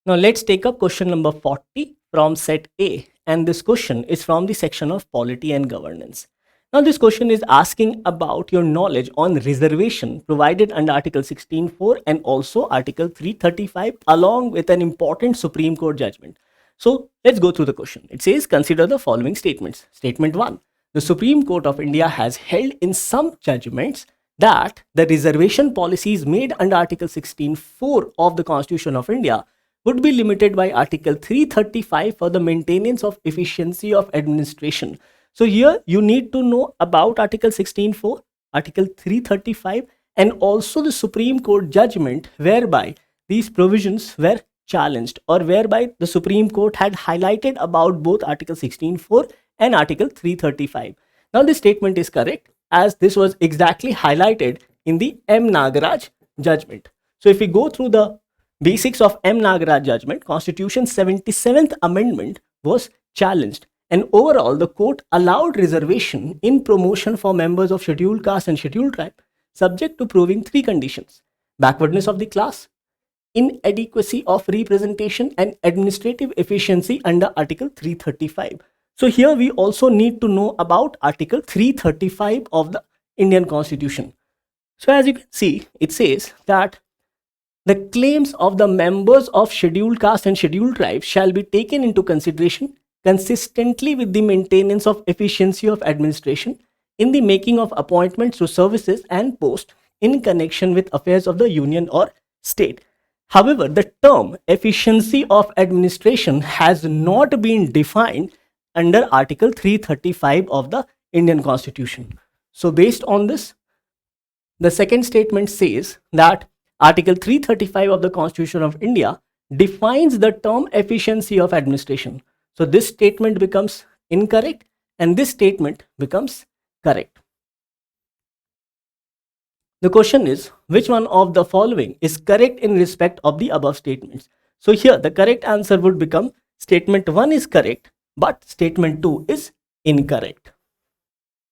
Now let's take up question number 40 from set A, and this question is from the section of polity and governance. Now this question is asking about your knowledge on reservation provided under Article 16(4) and also Article 335 along with an important Supreme Court judgment. So let's go through the question. It says consider the following statements. Statement 1. The Supreme Court of India has held in some judgments that the reservation policies made under Article 16(4) of the Constitution of India would be limited by Article 335 for the maintenance of efficiency of administration. So here you need to know about Article 16(4), Article 335 and also the Supreme Court judgment whereby these provisions were challenged, or whereby the Supreme Court had highlighted about both Article 16(4) and Article 335. Now this statement is correct as this was exactly highlighted in the M. Nagaraj judgment. So if we go through the basics of M. Nagaraj judgment, Constitution's 77th amendment was challenged, and overall the court allowed reservation in promotion for members of scheduled caste and scheduled tribe subject to proving three conditions: backwardness of the class, inadequacy of representation and administrative efficiency under Article 335. So here we also need to know about Article 335 of the Indian Constitution. So as you can see, it says that the claims of the members of scheduled caste and scheduled tribes shall be taken into consideration consistently with the maintenance of efficiency of administration in the making of appointments to services and posts in connection with affairs of the union or state. However, the term efficiency of administration has not been defined under Article 335 of the Indian Constitution. So based on this, the second statement says that Article 335 of the Constitution of India defines the term efficiency of administration. So this statement becomes incorrect and this statement becomes correct. The question is, which one of the following is correct in respect of the above statements? So here the correct answer would become statement 1 is correct, but statement 2 is incorrect.